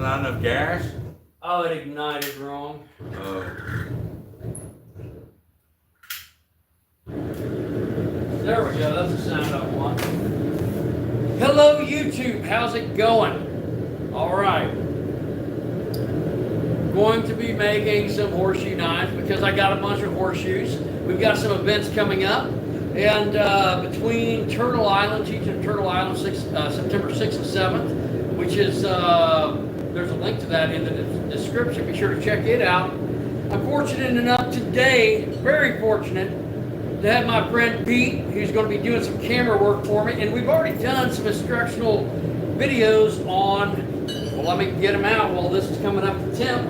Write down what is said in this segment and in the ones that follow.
not enough gas? Oh, it ignited wrong. Oh. There we go, that's the sound I want. Hello YouTube, how's it going? Alright. Going to be making some horseshoe knives because I got a bunch of horseshoes. We've got some events coming up. And between Turtle Island, teaching Turtle Island September 6th and 7th, which is, there's a link to that in the description. Be sure to check it out. I'm fortunate enough today, very fortunate, to have my friend Pete, who's going to be doing some camera work for me. And we've already done some instructional videos on, well, let me get them out while this is coming up to temp.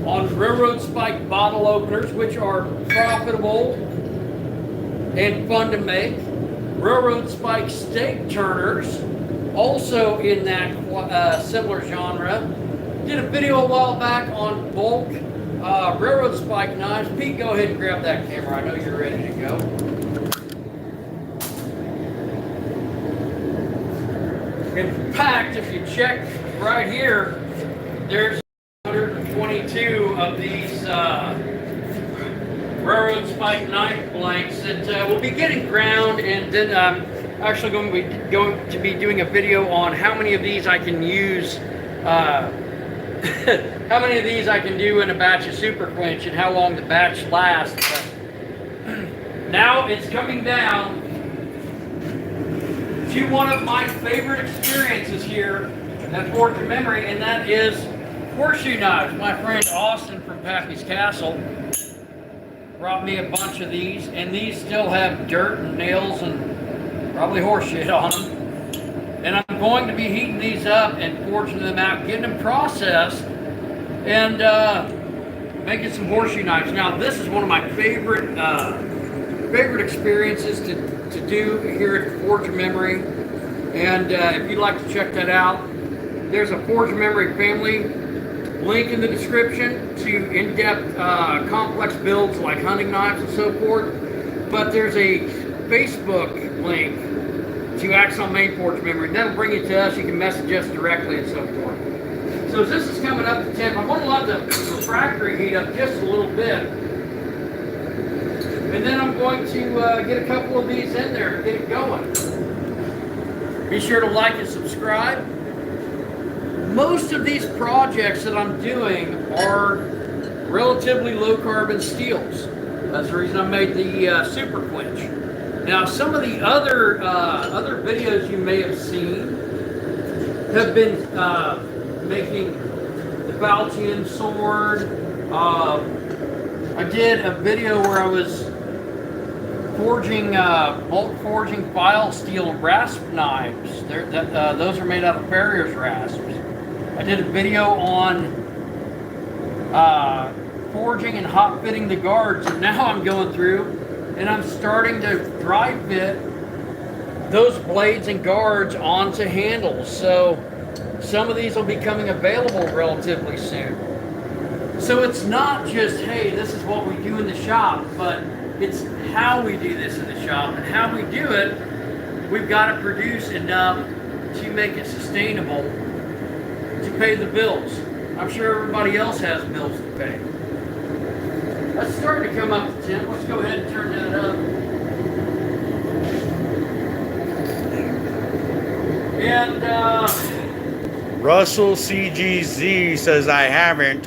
On railroad spike bottle openers, which are profitable and fun to make. Railroad spike stake turners, also in that similar genre. Did a video a while back on bulk railroad spike knives. Pete, go ahead and grab that camera. I know you're ready to go. In fact, if you check right here, there's 122 of these railroad spike knife blanks that we'll be getting ground, and then I'm actually going to be doing a video on how many of these I can use, how many of these I can do in a batch of super quench and how long the batch lasts. But now it's coming down to one of my favorite experiences here at Forge of Memory, and that is horseshoe knives. My friend Austin from Pappy's Castle brought me a bunch of these, and these still have dirt and nails and probably horse shit on them. And I'm going to be heating these up and forging them out, getting them processed, and making some horseshoe knives. Now, this is one of my favorite experiences to do here at Forge of Memory. And if you'd like to check that out, there's a Forge of Memory family link in the description to in-depth complex builds like hunting knives and so forth. But there's a Facebook link to Axon Main Forge Memory. That'll bring you to us. You can message us directly and so forth. So as this is coming up to temp, I'm going to let the refractory heat up just a little bit. And then I'm going to get a couple of these in there and get it going. Be sure to like and subscribe. Most of these projects that I'm doing are relatively low carbon steels. That's the reason I made the Super Quench. Now, some of the other videos you may have seen have been making the Valtian sword. I did a video where I was forging, bulk forging file steel rasp knives. Those are made out of farrier's rasps. I did a video on forging and hot fitting the guards, and now I'm going through and I'm starting to dry fit those blades and guards onto handles. So some of these will be coming available relatively soon. So it's not just, hey, this is what we do in the shop, but it's how we do this in the shop, and how we do it, we've got to produce enough to make it sustainable to pay the bills. I'm sure everybody else has bills to pay. That's starting to come up to 10. Let's go ahead and turn that up. And Russell CGZ says I haven't,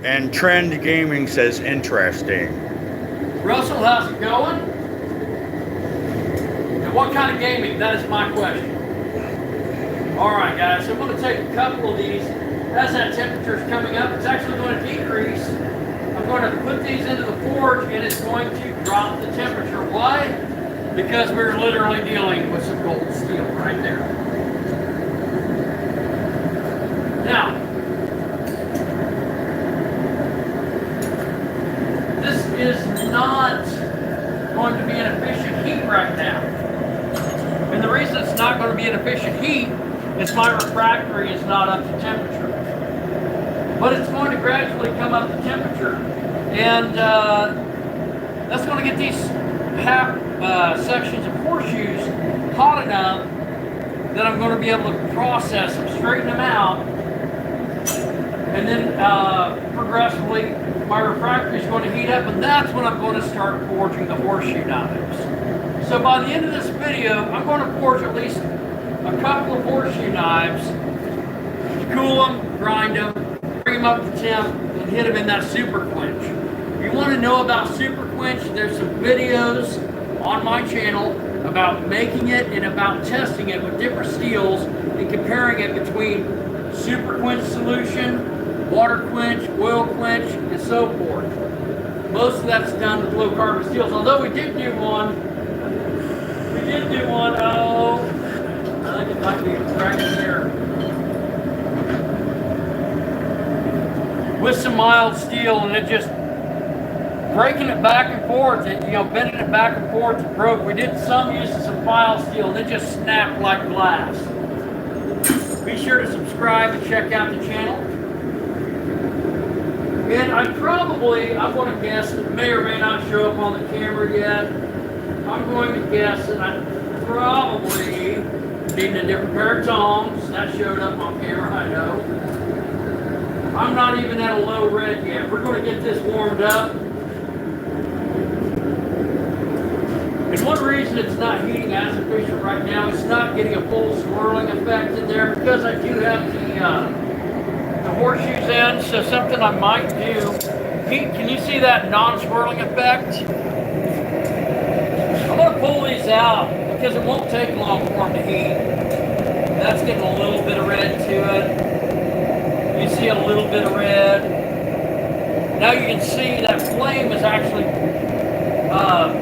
and Trend Gaming says interesting. Russell, how's it going? And what kind of gaming? That is my question. Alright guys, so I'm going to take a couple of these. As that temperature is coming up, it's actually going to decrease. I'm going to put these into the forge, and it's going to drop the temperature. Why? Because we're literally dealing with some gold steel right there. Now, this is not going to be an efficient heat right now. And the reason it's not going to be an efficient heat is my refractory is not up to temperature. But it's going to gradually come up to temperature. And that's going to get these half sections of horseshoes hot enough then I'm going to be able to process them, straighten them out, and then progressively my refractory is going to heat up, and that's when I'm going to start forging the horseshoe knives. So by the end of this video, I'm going to forge at least a couple of horseshoe knives, cool them, grind them, bring them up to temp, and hit them in that super quench. If you want to know about super quench, there's some videos on my channel about making it and about testing it with different steels and comparing it between super quench solution, water quench, oil quench, and so forth. Most of that's done with low carbon steels, although we did do one, oh, I think it might be right here, with some mild steel, and it just breaking it back and forth, bending it back and forth, it broke. We did some using some file steel, and it just snapped like glass. Be sure to subscribe and check out the channel. And I'm going to guess, it may or may not show up on the camera yet. I'm going to guess that I'm probably needing a different pair of tongs. That showed up on camera, I know. I'm not even at a low red yet. We're going to get this warmed up. And one reason it's not heating as efficient right now, it's not getting a full swirling effect in there because I do have the horseshoes in. So something I might do, Pete, can you see that non-swirling effect? I'm going to pull these out because it won't take long for them to heat. That's getting a little bit of red to it. You see a little bit of red. Now you can see that flame is actually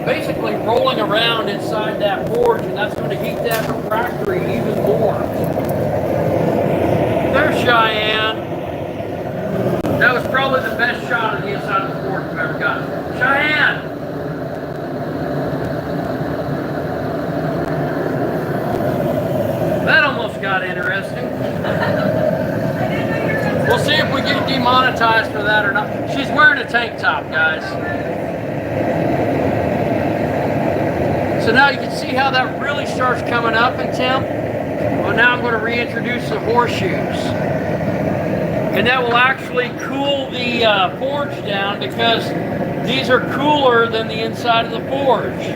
basically rolling around inside that forge, and that's going to heat that refractory even more. There's Cheyenne. That was probably the best shot of the inside of the forge I've ever gotten. Cheyenne! That almost got interesting. We'll see if we get demonetized for that or not. She's wearing a tank top, guys. So now you can see how that really starts coming up in temp. Well, now I'm going to reintroduce the horseshoes. And that will actually cool the forge down because these are cooler than the inside of the forge.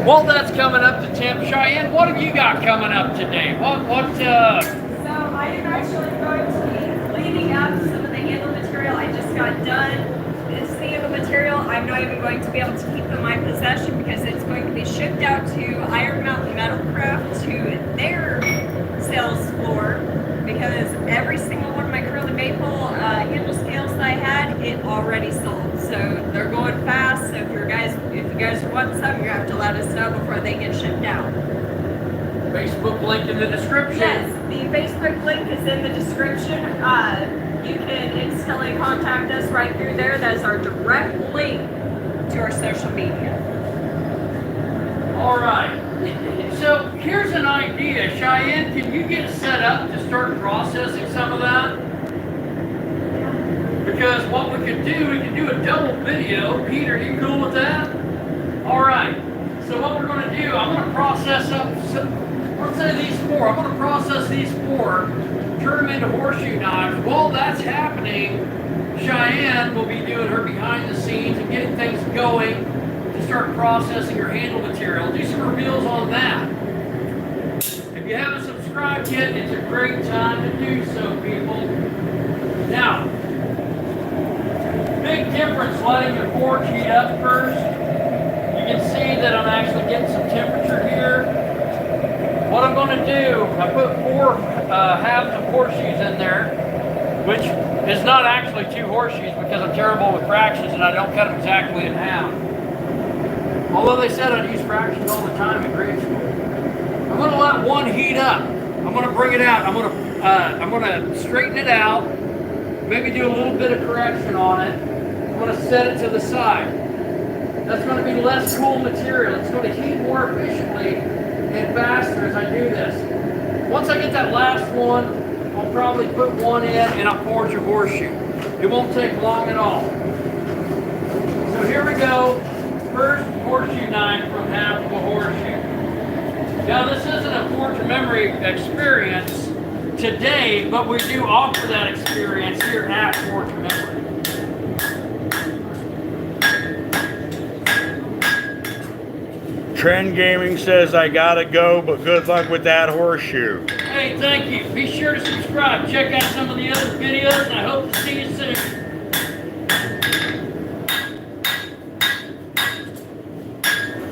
While that's coming up to temp, Cheyenne, what have you got coming up today? So I am actually going to be cleaning up some of the handle material I just got done. This handle material, I'm not even going to be able to keep in my possession because it's going to be shipped out to Iron Mountain Metalcraft to their sales floor because every single one of my curly maple handle scales that I had, it already sold. So they're going fast. So if you guys want some, you have to let us know before they get shipped out. Facebook link in the description. Yes, the Facebook link is in the description. You can instantly contact us right through there. That is our direct link to our social media. All right. So here's an idea. Cheyenne, can you get set up to start processing some of that? Because what we could do a double video. Peter, you cool with that? All right. So what we're going to do, I'm going to process up, let's say these four. I'm going to process these four, turn them into horseshoe knives. While that's happening, Cheyenne will be doing her behind the scenes and getting things going to start processing your handle material. Do some reveals on that. If you haven't subscribed yet, it's a great time to do so, people. Now, big difference letting your forge heat up first. You can see that I'm actually getting some temperature here. What I'm going to do, I put 4 halves of horseshoes in there, which is not actually 2 horseshoes because I'm terrible with fractions and I don't cut them exactly in half. Although they said I'd use fractions all the time in grade school. I'm going to let one heat up. I'm going to bring it out. I'm going to straighten it out, maybe do a little bit of correction on it. I'm going to set it to the side. That's going to be less cool material. It's going to heat more efficiently and faster as I do this. Once I get that last one, I'll probably put one in and I'll forge a horseshoe. It won't take long at all. So here we go. First horseshoe knife from half of a horseshoe. Now this isn't a Forge of Memory experience today, but we do offer that experience here at Forge of Memory. Trend Gaming says I gotta go, but good luck with that horseshoe. Hey, thank you. Be sure to subscribe. Check out some of the other videos, and I hope to see you soon.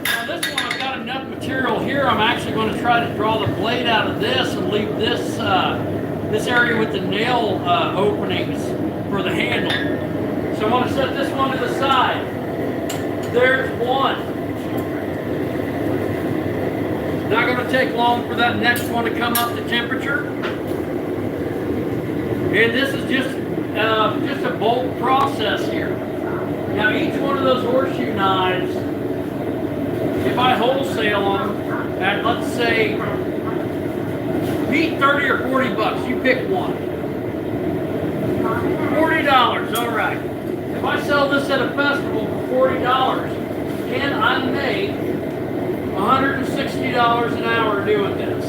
Now this one, I've got enough material here. I'm actually going to try to draw the blade out of this and leave this this area with the nail openings for the handle. So I'm going to set this one to the side. There's one. Not going to take long for that next one to come up to temperature. And this is just a bulk process here. Now each one of those horseshoe knives, if I wholesale them at, let's say, be 30 or 40 bucks, you pick one. $40, all right. If I sell this at a festival for $40, can I make $160 an hour doing this?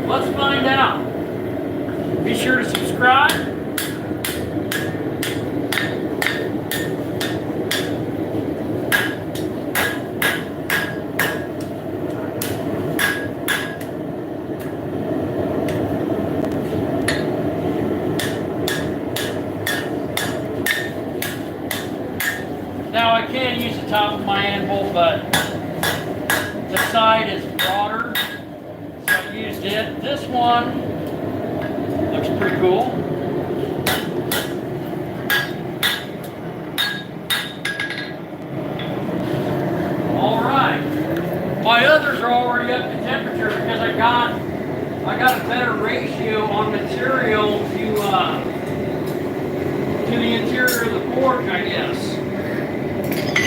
Let's find out. Be sure to subscribe. Now I can use the top of my anvil, but the side is broader, so I used it. This one looks pretty cool. All right, my others are already up to temperature because I got a better ratio on material to the interior of the forge, I guess.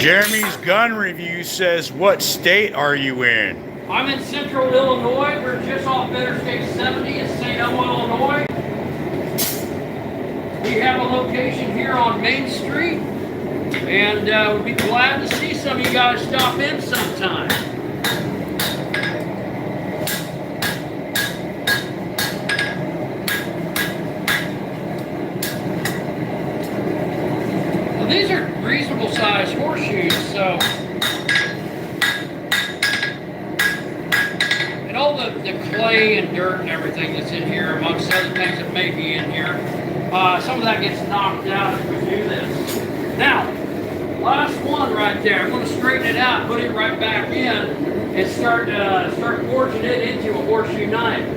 Jeremy's gun review says, what state are you in? I'm in central Illinois. We're just off Interstate 70 in St. Elmo, Illinois. We have a location here on Main Street, and we'd be glad to see some of you guys stop in sometime. Well, these are reasonable sized horseshoes, so and all the clay and dirt and everything that's in here, amongst other things that may be in here, some of that gets knocked out if we do this. Now, last one right there. I'm going to straighten it out, put it right back in, and start forging it into a horseshoe knife.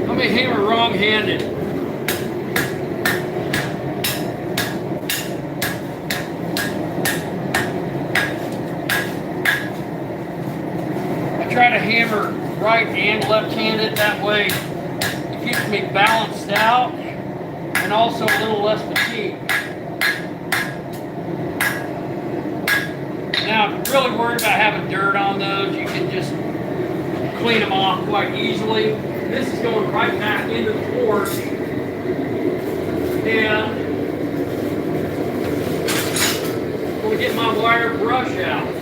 Let me hammer wrong-handed. Try to hammer right and left-handed, that way it keeps me balanced out and also a little less fatigue. Now, if you're really worried about having dirt on those, you can just clean them off quite easily. This is going right back into the forge, and I'm going to get my wire brush out.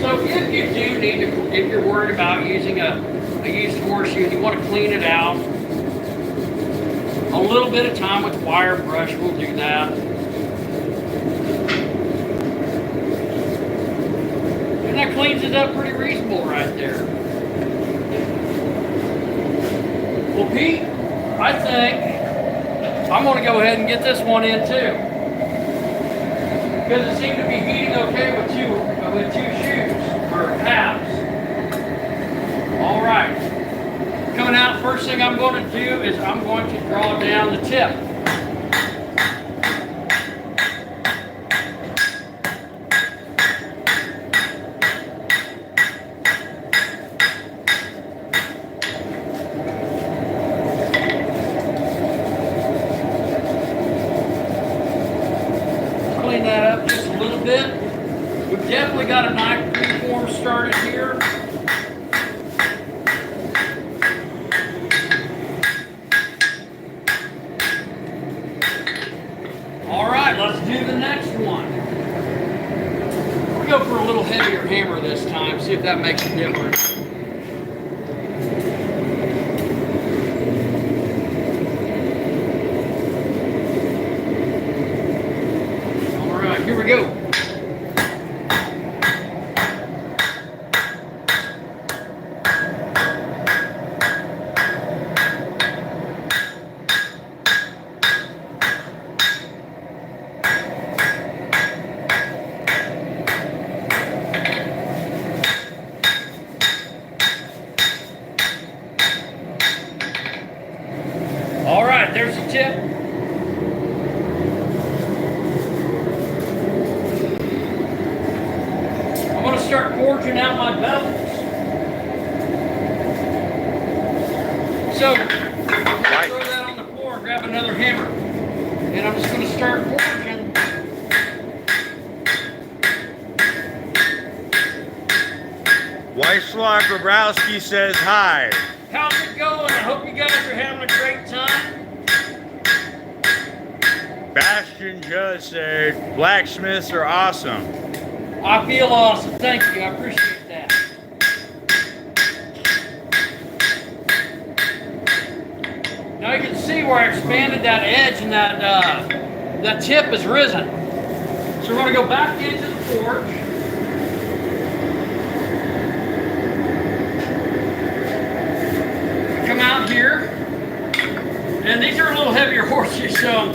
So if you do need to, if you're worried about using a used horseshoe and you want to clean it out, a little bit of time with wire brush will do that. And that cleans it up pretty reasonable right there. Well, Pete, I think I'm going to go ahead and get this one in too, because it seemed to be heating okay with two shoes, or halves. All right. Coming out, first thing I'm going to do is I'm going to draw down the tip. Clean that up just a little bit. We've definitely got a knife preform started here. All right, let's do the next one. one. We'll go for a little heavier hammer this time, see if that makes a difference. All right, here we go. All right, there's the tip. I'm going to start forging out my bevels. So, I'm going to throw that on the floor and grab another hammer. And I'm just going to start forging. Weislog Grabowski says hi. How's it going? I hope you guys are having a great time. Bastion Judd said blacksmiths are awesome. I feel awesome. Thank you. I appreciate that. Now you can see where I expanded that edge and that tip is risen. So we're going to go back into the forge. Come out here. And these are a little heavier horseshoes, so I'm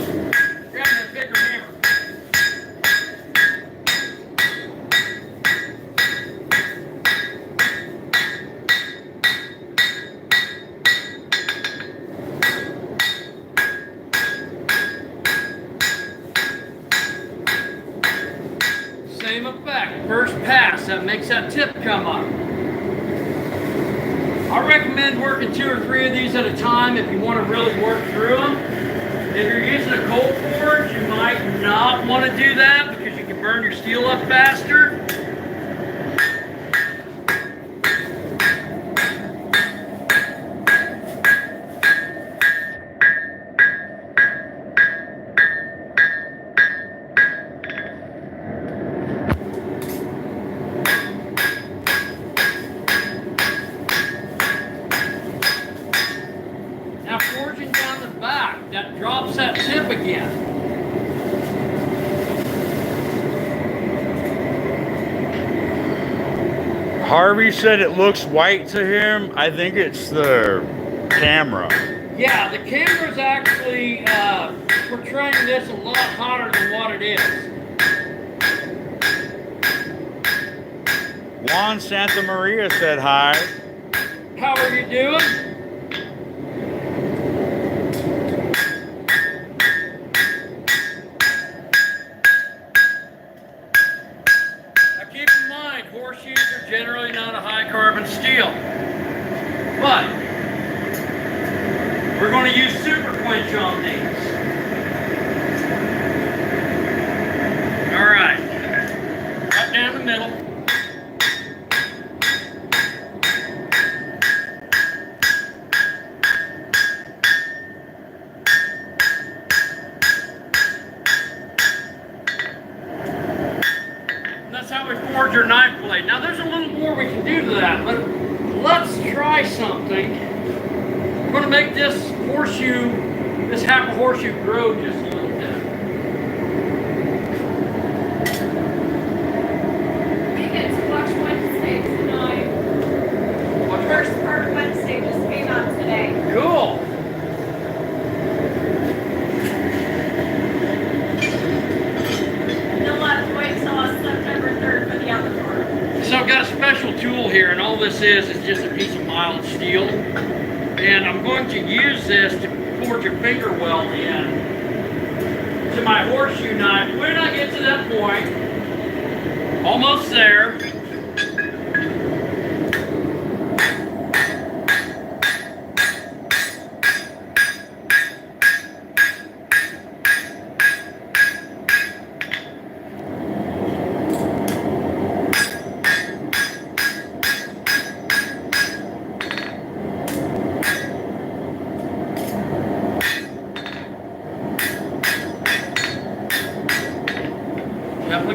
grabbing a bigger hammer. Same effect. First pass, that makes that tip come up. I recommend working 2 or 3 of these at a time if you want to really work through them. If you're using a cold forge, you might not want to do that because you can burn your steel up faster. Now forging down the back, that drops that tip again. Harvey said it looks white to him. I think it's the camera. Yeah, the camera's actually portraying this a lot hotter than what it is. Juan Santa Maria said hi. How are you doing? Now keep in mind, horseshoes are generally not a high carbon steel. But we're going to use super quench on these. All right. Right down the middle. That's how we forge your knife blade. Now there's a little more we can do to that, but let's try something. We're going to make this horseshoe, this half a horseshoe grow just a little bit. We get to watch Wednesday tonight. What's The first part of Wednesday just came out today. Cool. And they'll have to wait till September 3rd for the other part. So I've got a special tool here, and all this is just a piece of mild steel. And I'm going to use this to forge a finger weld in to my horseshoe knife. When I get to that point, almost there.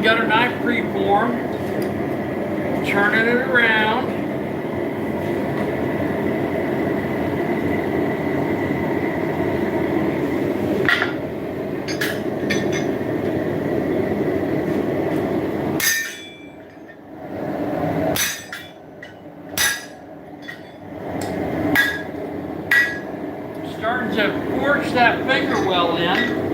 we got our knife preformed. Turning it around. Starting to forge that finger well in.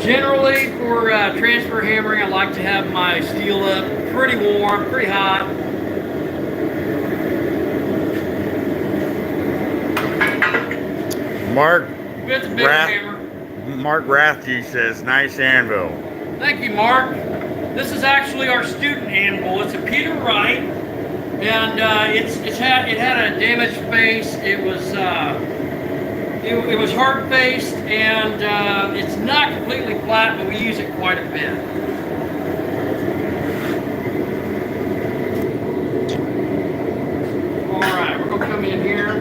Generally, for transfer hammering, I like to have my steel up pretty warm, pretty hot. Mark It's a big hammer. Mark Rathke says, nice anvil. Thank you, Mark. This is actually our student anvil. It's a Peter Wright, and it had a damaged face. It was hard faced, and it's not completely flat, but we use it quite a bit. All right, we're gonna come in here.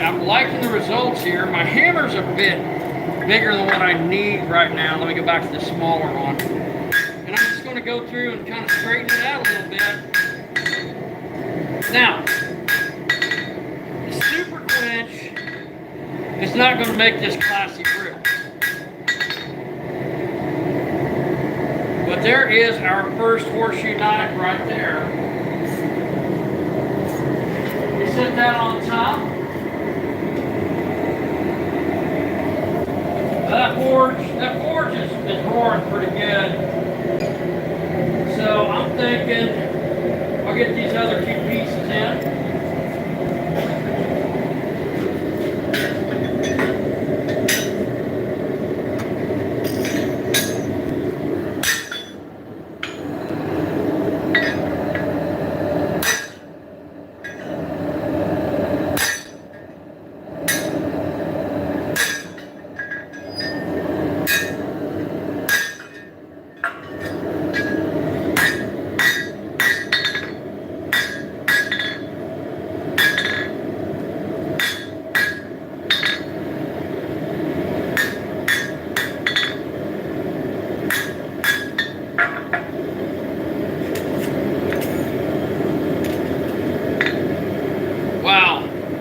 I'm liking the results here. My hammer's a bit bigger than what I need right now. Let me go back to the smaller one. And I'm just going to go through and kind of straighten it out a little bit. Now, the Super Quench is not going to make this classy grill. But there is our first horseshoe knife right there. You set that on top. That forge is roaring pretty good. So I'm thinking I'll get these other two pieces in.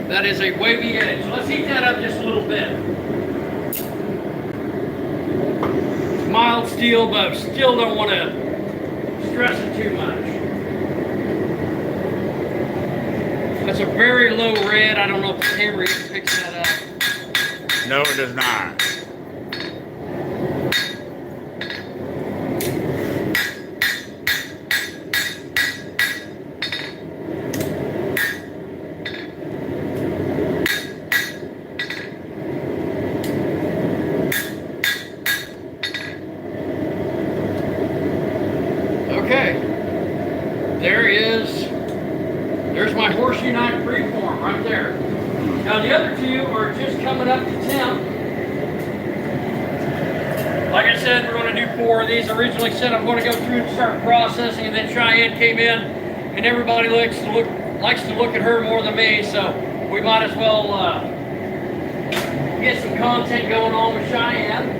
That is a wavy edge. Let's heat that up just a little bit. It's mild steel, but still don't want to stress it too much. That's a very low red. I don't know if the camera even picks that up. No, it does not. There's my horseshoe knife preform right there. Now the other two are just coming up to temp. Like I said, we're going to do 4 of these. Originally said I'm going to go through and start processing, and then Cheyenne came in, and everybody likes to look at her more than me, so we might as well get some content going on with Cheyenne.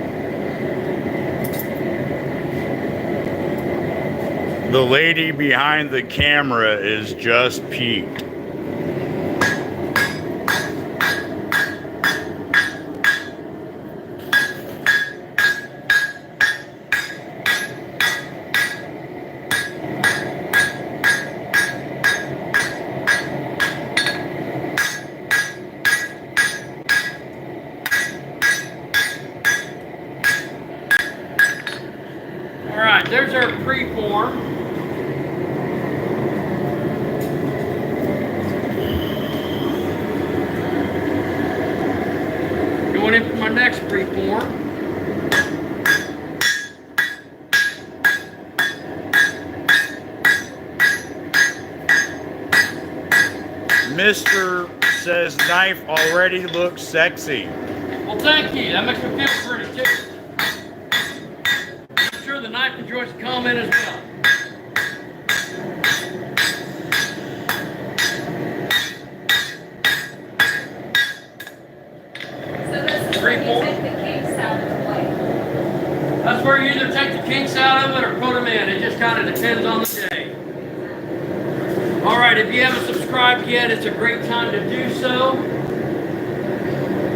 The lady behind the camera is just peaked. All right, there's our preform. Mr. says knife already looks sexy. Well, thank you. That makes me feel pretty too. I'm sure the knife enjoys the comment as well. So this is where you take the kinks out of the blade. That's where you either take the kinks out of it or put them in. It just kind of depends on the day. All right, if you haven't subscribed yet, it's a great time to do so.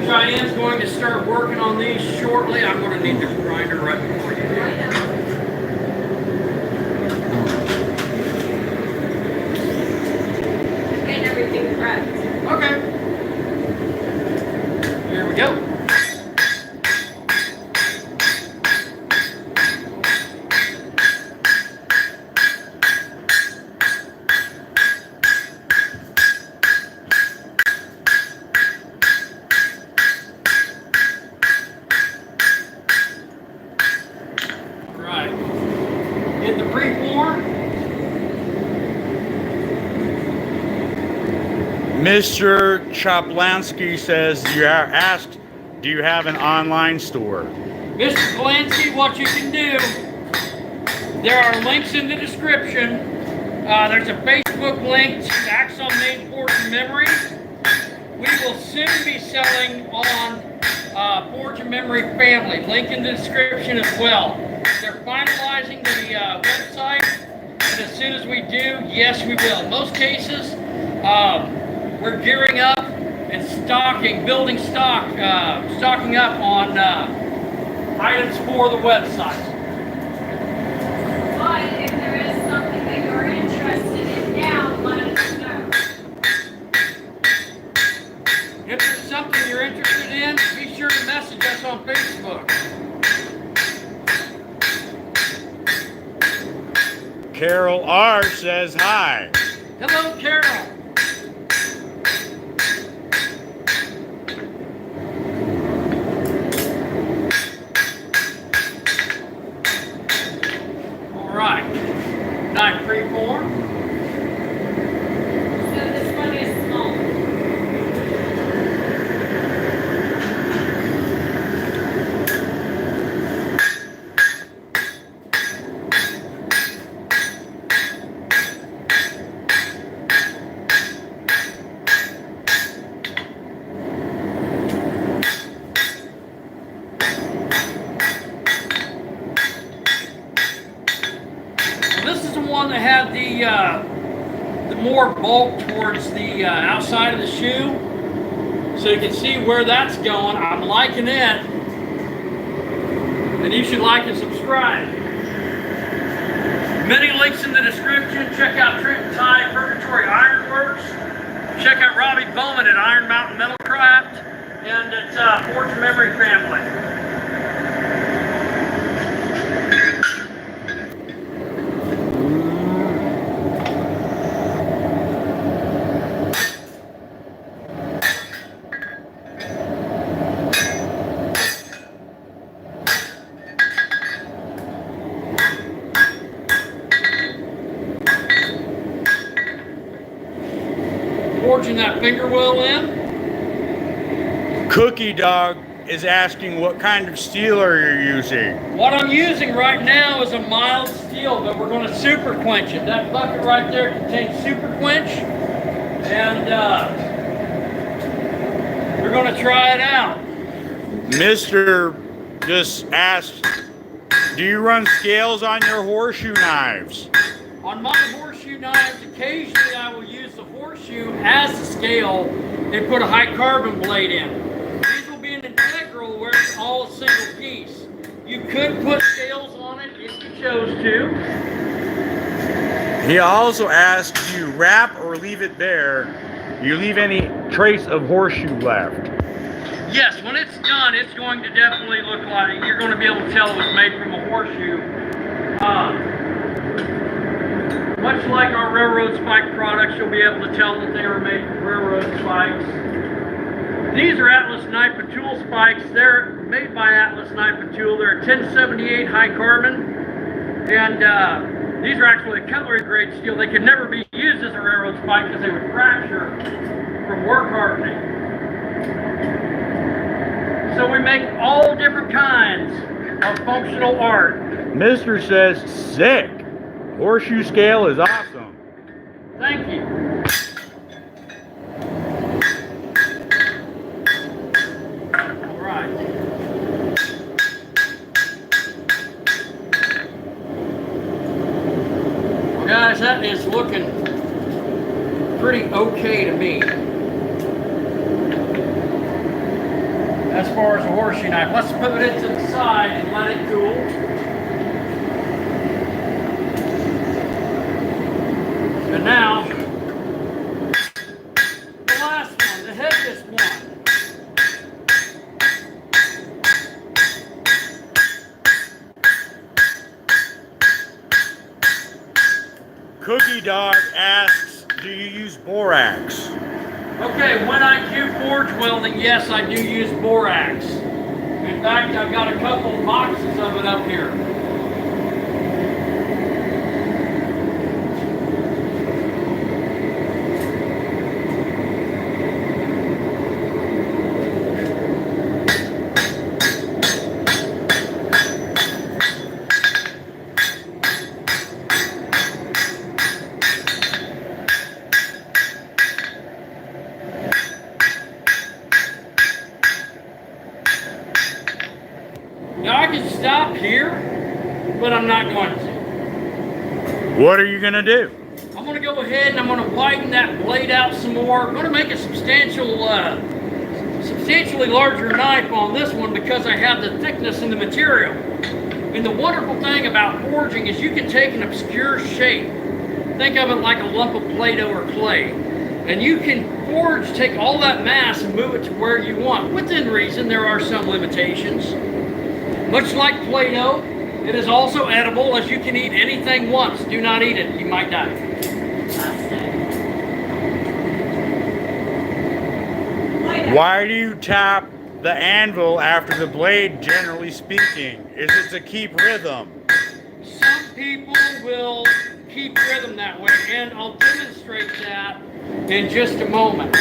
Cheyenne's going to start working on these shortly. I'm going to need the grinder right before you do. Getting everything prepped. Okay. Here we go. Right. Get the preform. Mr. Choplansky says you are asked, do you have an online store? Mr. Polanski, what you can do, there are links in the description. There's a Facebook link to Axon Made Forge and Memory. We will soon be selling on Forge and Memory Family. Link in the description as well. They're finalizing the website, and as soon as we do, yes, we will. In most cases, we're gearing up and building stock, stocking up on items for the website. But if there is something that you're interested in now, let us know. If there's something you're interested in, be sure to message us on Facebook. Carol R says hi. Hello, Carol. All right. Knife preform. So this one is small. This is the one that had the more bulk towards the outside of the shoe, so you can see where that's going. I'm liking it, and you should like and subscribe. Many links in the description. Check out Trenton Tide Purgatory Iron Works. Check out Robbie Bowman at Iron Mountain Metalcraft and at Forge and Memory Family. Forging that finger well in. Cookie Dog is asking what kind of steel are you using? What I'm using right now is a mild steel, but we're going to super quench it. That bucket right there contains super quench, and we're going to try it out. Mr. just asked, do you run scales on your horseshoe knives? On my horseshoe knives, occasionally I will use the horseshoe as the scale and put a high carbon blade in. These will be an integral where it's all a single piece. You could put scales on it if you chose to. He also asked, do you wrap or leave it bare? Do you leave any trace of horseshoe left? Yes, when it's done, it's going to definitely look like, you're going to be able to tell it was made from a horseshoe. Much like our railroad spike products, you'll be able to tell that they were made from railroad spikes. These are Atlas Knife and Tool spikes. They're made by Atlas Knife and Tool. They're 1078 high carbon, and These are actually cutlery grade steel. They could never be used as a railroad spike because they would fracture from work hardening. So we make all different kinds of functional art. Mr. says sick. Horseshoe scale is awesome. Thank you. All right. Well, guys, that is looking pretty okay to me. As far as a horseshoe knife, let's put it to the side and let it cool. And now, the last one, the heaviest one. Cookie Dog asks, do you use borax? Okay, when I do forge welding, yes, I do use borax. In fact, I've got a couple boxes of it up here. Now I can stop here, but I'm not going to. What are you gonna do? I'm going to go ahead and I'm going to widen that blade out some more. I'm going to make a substantially larger knife on this one because I have the thickness in the material. And the wonderful thing about forging is you can take an obscure shape. Think of it like a lump of Play-Doh or clay. And you can forge, take all that mass and move it to where you want. Within reason, there are some limitations. Much like Play-Doh, it is also edible as you can eat anything once. Do not eat it, you might die. Why do you tap the anvil after the blade, generally speaking? Is it to keep rhythm? Some people will keep rhythm that way, and I'll demonstrate that in just a moment.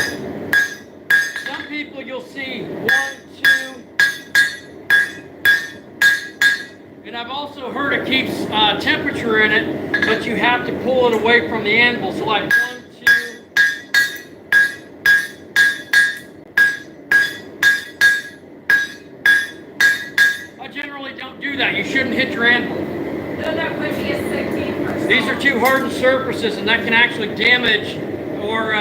Some people you'll see 1, 2, and I've also heard it keeps temperature in it, but you have to pull it away from the anvil. So like 1, 2. I generally don't do that. You shouldn't hit your anvil. These are too hardened surfaces, and that can actually damage or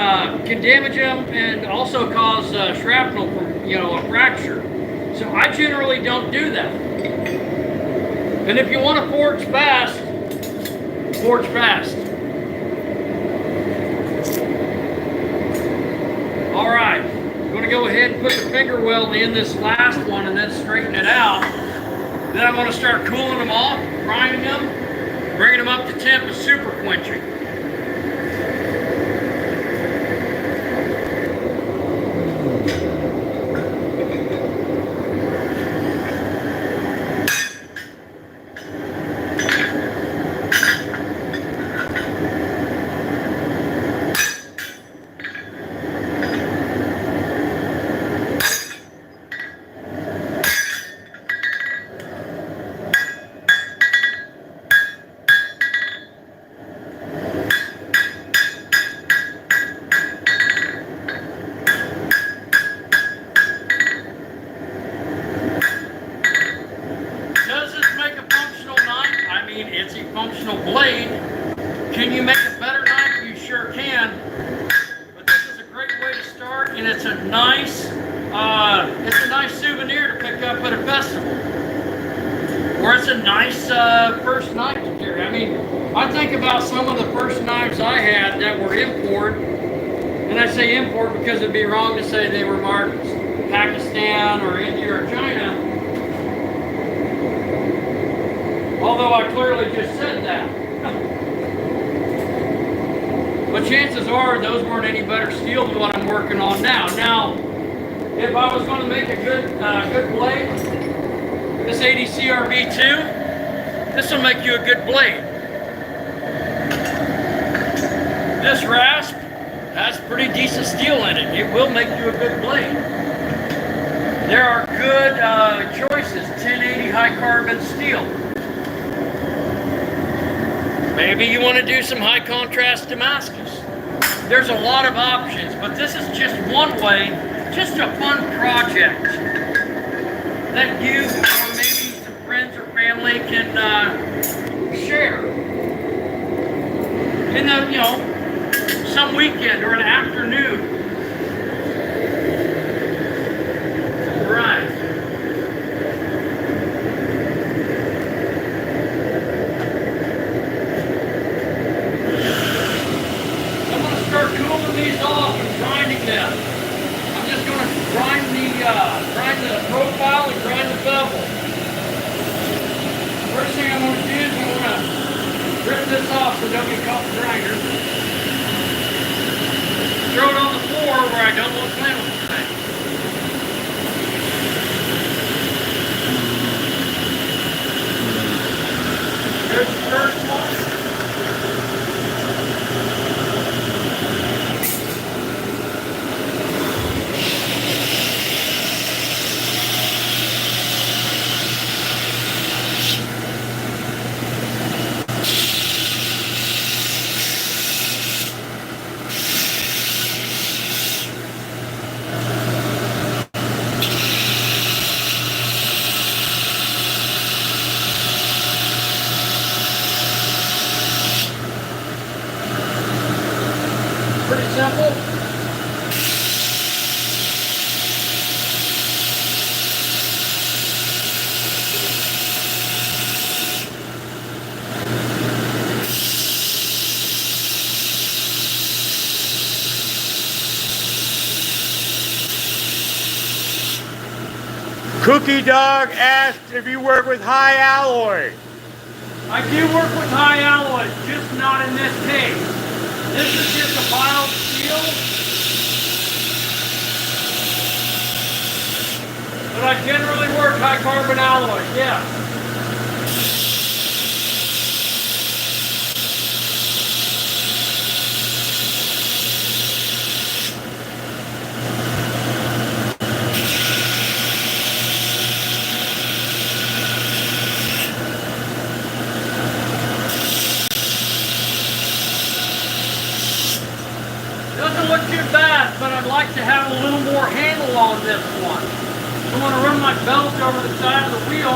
can damage them and also cause shrapnel from, a fracture. So I generally don't do that. And if you want to forge fast, forge fast. All right, I'm going to go ahead and put the finger weld in this last one and then straighten it out. Then I'm going to start cooling them off, priming them, bringing them up to temp with super quenching. Functional blade. Can you make a better knife? You sure can. But this is a great way to start, and it's a nice souvenir to pick up at a festival. Or it's a nice first knife to carry. I mean, I think about some of the first knives I had that were import, and I say import because it'd be wrong to say they were marked Pakistan or India or China. Although I clearly just said that. But chances are those weren't any better steel than what I'm working on now. Now, if I was going to make a good blade, this 80 CRV2, this will make you a good blade. This rasp has pretty decent steel in it. It will make you a good blade. There are good choices. 1080 high carbon steel. Maybe you want to do some high contrast Damascus. There's a lot of options, but this is just one way, just a fun project that you or maybe some friends or family can share in the, you know, some weekend or an afternoon. All right. I'm going to start cooling these off and grinding them. I'm just going to grind the profile and grind the bevel. First thing I'm going to do is I'm going to rip this off so it don't get caught in the grinder. Throw it on the floor where I don't want to play with the thing. There's the first one. Pretty simple. Cookie Dog asked if you work with high alloy. I do work with high alloys, just not in this case. This is just a mild steel. But I generally work high carbon alloys, yeah. Doesn't look too bad, but I'd like to have a little more handle on this one. I'm going to run my belt over the side of the wheel.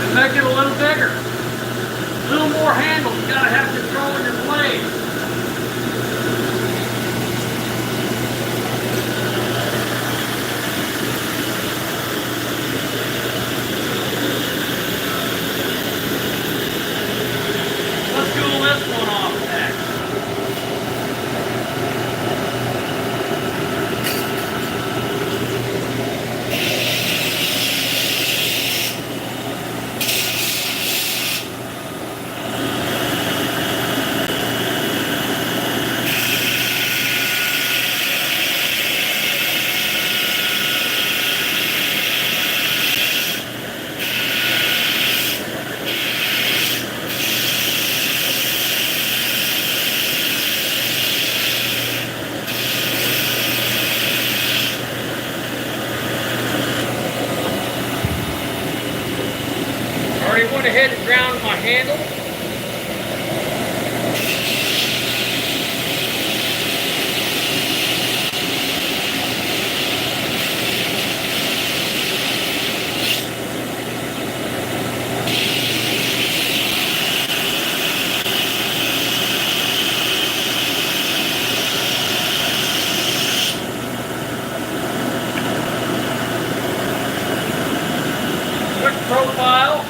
And make it a little bigger. A little more handle. You gotta have control of your blade. Let's cool this one off next. Already went ahead and ground my handle. Quick profile.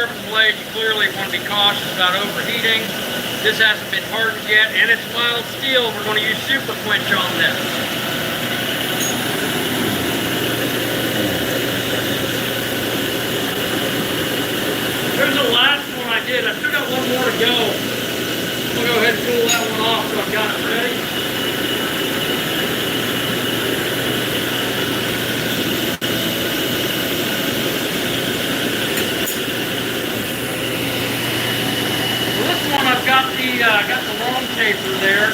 service blade, you clearly want to be cautious about overheating. This hasn't been hardened yet, and it's mild steel. We're going to use super quench on this. There's the last one I did. I still got one more to go. I'll go ahead and pull that one off so I've got it ready. Well, this one I've got the long taper there.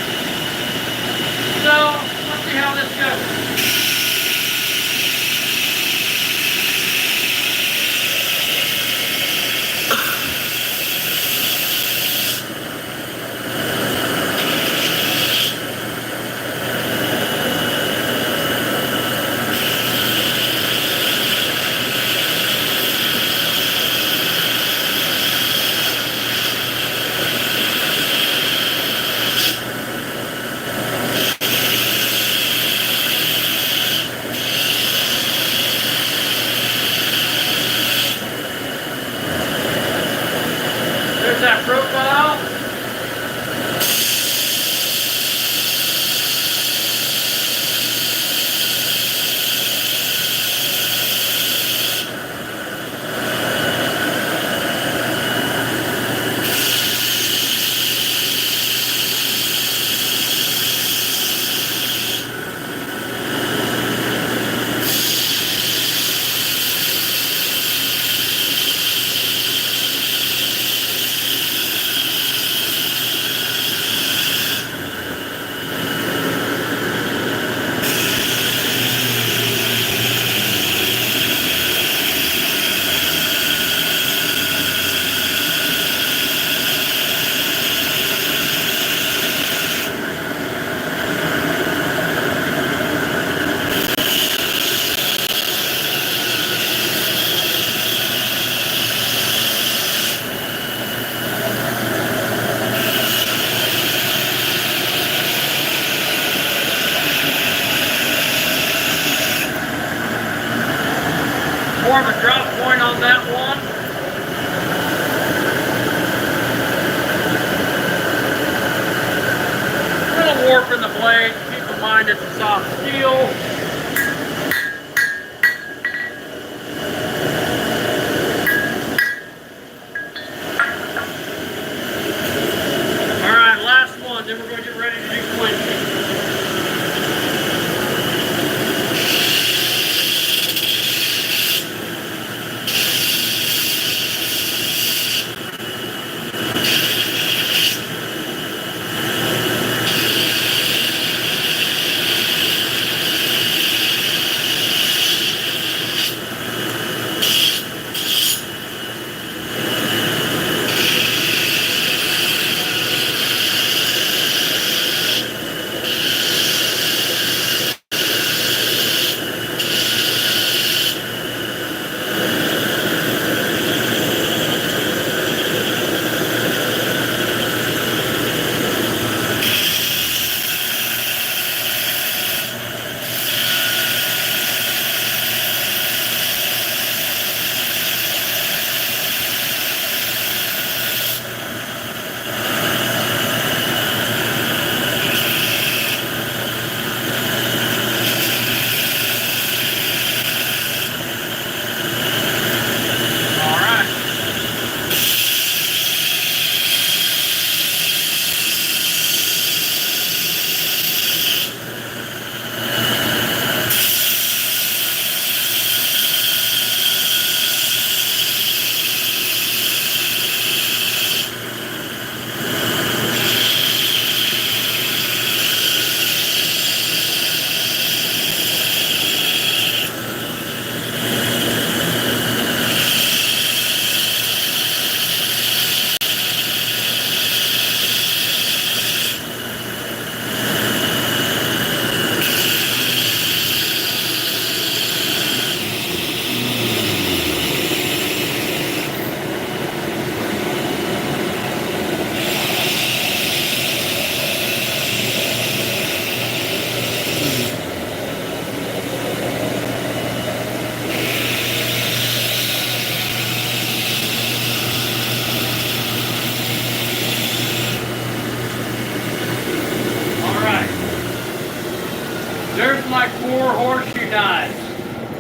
So let's see how this goes. There's that profile. More of a drop point on that one. Little warp in the blade. Keep in mind it's a soft steel. Alright, last one, then we're going to get ready to do quenching. There's my 4 horseshoe knives.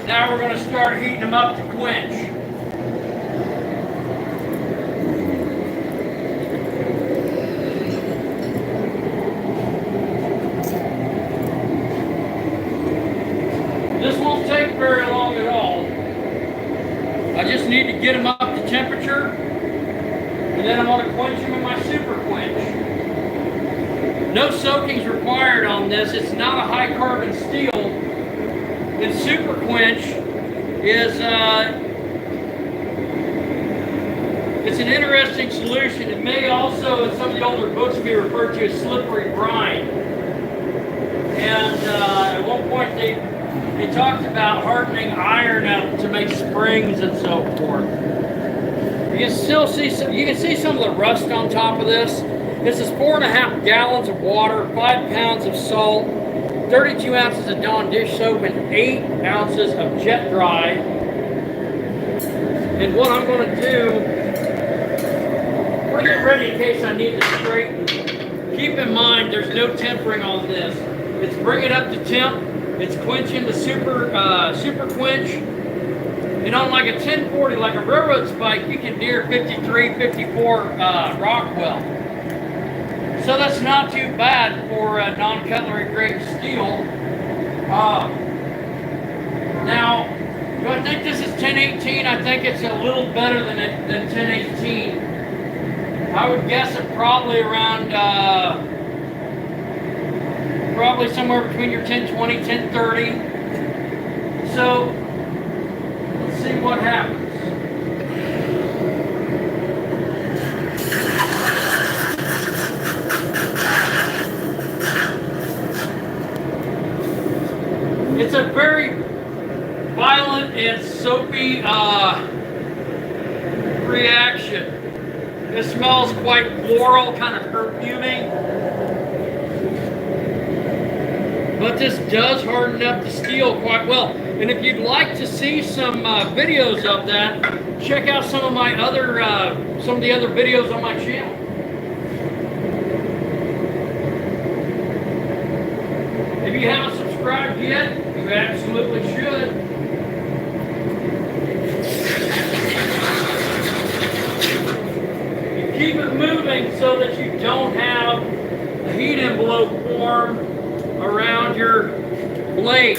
Now we're going to start heating them up to quench. This won't take very long at all. I just need to get them up to temperature, and then I'm going to quench them in my super quench. No soaking is required on this. It's not a high carbon steel. And super quench is it's an interesting solution. It may also, in some of the older books, be referred to as slippery brine. And at one point they talked about hardening iron up to make springs and so forth. You can still see some of the rust on top of this. This is 4.5 gallons of water, 5 pounds of salt, 32 ounces of Dawn dish soap, and 8 ounces of jet dry. And what I'm going to do, I'm going to get ready in case I need to straighten. Keep in mind, there's no tempering on this. It's bring it up to temp. It's quenching the super quench. And on like a 1040, like a railroad spike, you can deer 53, 54 Rockwell. So that's not too bad for non-cutlery grade steel. Now, do I think this is 1018? I think it's a little better than 1018. I would guess it probably around, probably somewhere between your 1020, 1030. So, let's see what happens. It's a very violent and soapy reaction. It smells quite floral, kind of perfuming. But this does harden up the steel quite well. And if you'd like to see some videos of that, check out some of the other videos on my channel. If you haven't subscribed yet, you absolutely should. You keep it moving so that you don't have a heat envelope form around your blade.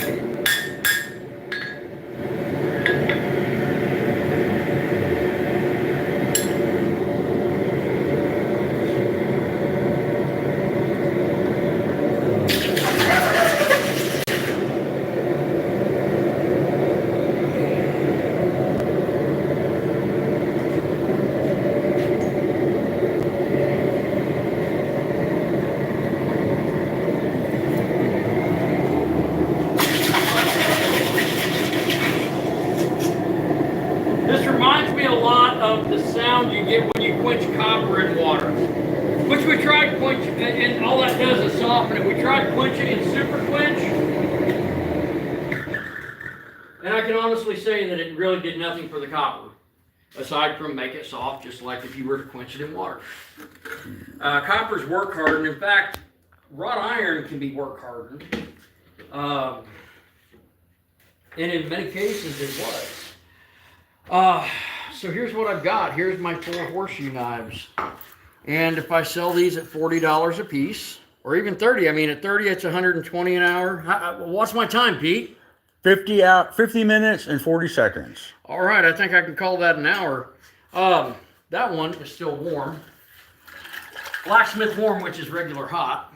Of the sound you get when you quench copper in water, which we tried quenching, and all that does is soften it. We tried quenching in super quench, and I can honestly say that it really did nothing for the copper, aside from make it soft, just like if you were to quench it in water. Copper's work hardened. In fact, wrought iron can be work hardened, and in many cases it was. So here's what I've got. Here's my 4 horseshoe knives. And if I sell these at $40 a piece, or even 30, I mean at 30 it's 120 an hour. What's my time, Pete? 50 minutes and 40 seconds. All right, I think I can call that an hour. That one is still warm. Blacksmith warm, which is regular hot.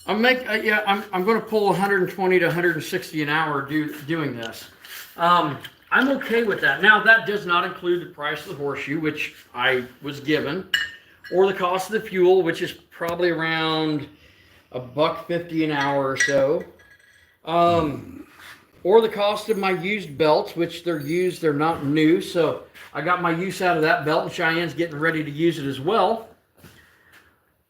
I'm going to pull 120 to 160 an hour doing this. I'm okay with that. Now, that does not include the price of the horseshoe, which I was given, or the cost of the fuel, which is probably around $1.50 an hour or so, or the cost of my used belts, which they're used, they're not new, so I got my use out of that belt, and Cheyenne's getting ready to use it as well.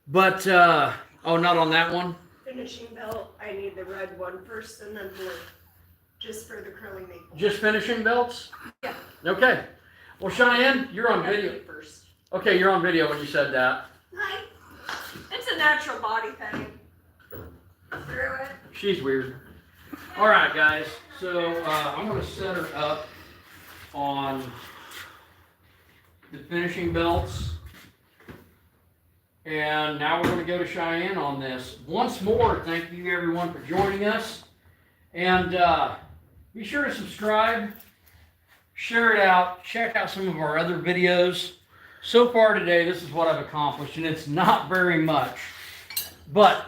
But, oh, not on that one? Finishing belt, I need the red one first and then blue. Just for the curling maple. Just finishing belts? Yeah. Okay. Well, Cheyenne, you're on video. First. Okay, you're on video when you said that. Hi. It's a natural body thing. through it. She's weird. All right, guys. So I'm going to set her up on the finishing belts. And now we're going to go to Cheyenne on this. Once more, thank you everyone for joining us. And be sure to subscribe, share it out, check out some of our other videos. So far today, this is what I've accomplished, and it's not very much. But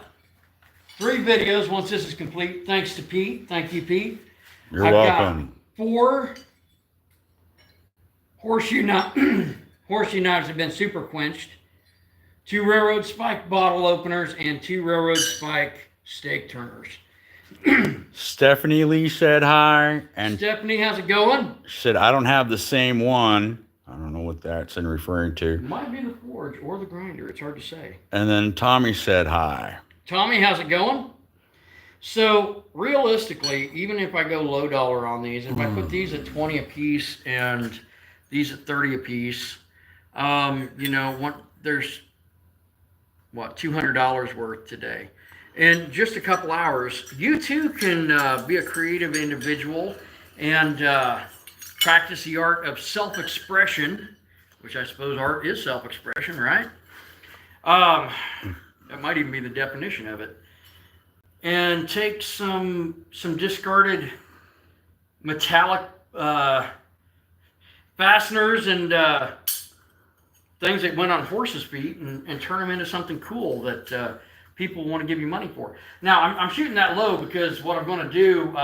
3 videos once this is complete, thanks to Pete. Thank you, Pete. You're I've welcome. got 4 horseshoe knives have been super quenched, 2 railroad spike bottle openers, and 2 railroad spike steak turners. Stephanie Lee said hi, and Stephanie, how's it going? she said, I don't have the same one. I don't know what that's in referring to. It might be the forge or the grinder. It's hard to say. And then Tommy said hi. Tommy, how's it going? So realistically, even if I go low dollar on these, if I put these at 20 a piece and these at 30 a piece, you know, there's what, $200 worth today. In just a couple hours, you too can be a creative individual and practice the art of self-expression, which I suppose art is self-expression, right? That might even be the definition of it. And take some discarded metallic fasteners and things that went on horses' feet and turn them into something cool that people want to give you money for. Now, I'm shooting that low because what I'm going to do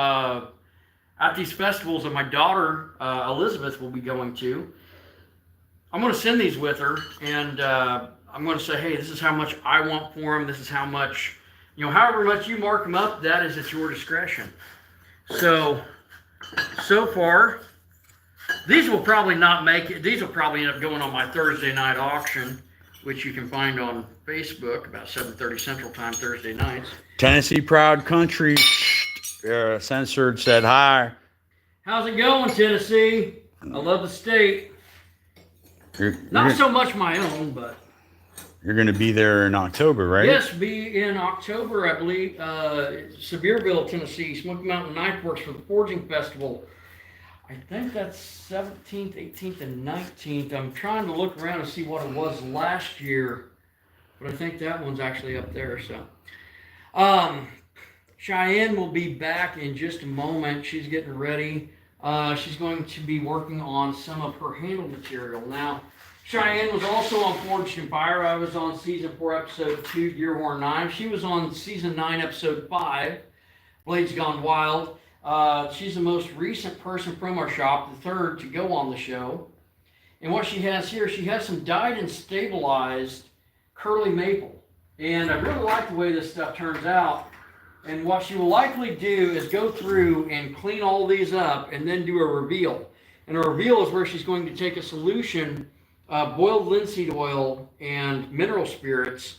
at these festivals that my daughter, Elizabeth, will be going to, I'm going to send these with her, and I'm going to say, hey, this is how much I want for them. This is how much, you know, however much you mark them up, that is at your discretion. So far, these will probably not make it. These will probably end up going on my Thursday night auction, which you can find on Facebook about 7:30 Central Time Thursday nights. Tennessee Proud Country censored said hi. How's it going, Tennessee? I love the state. Not so much my own, but you're going to be there in October, right? yes, be in October, I believe. Sevierville, Tennessee, Smoky Mountain Knife Works for the Forging Festival. I think that's 17th, 18th, and 19th. I'm trying to look around and see what it was last year, but I think that one's actually up there. So, Cheyenne will be back in just a moment. She's getting ready. She's going to be working on some of her handle material. Now, Cheyenne was also on Forged in Fire. I was on Season 4, Episode 2, Deerhorn Knives. She was on Season 9, Episode 5, Blades Gone Wild. She's the most recent person from our shop, the third to go on the show. And what she has here, she has some dyed and stabilized curly maple. And I really like the way this stuff turns out. And what she will likely do is go through and clean all these up and then do a reveal. And a reveal is where she's going to take a solution, boiled linseed oil and mineral spirits,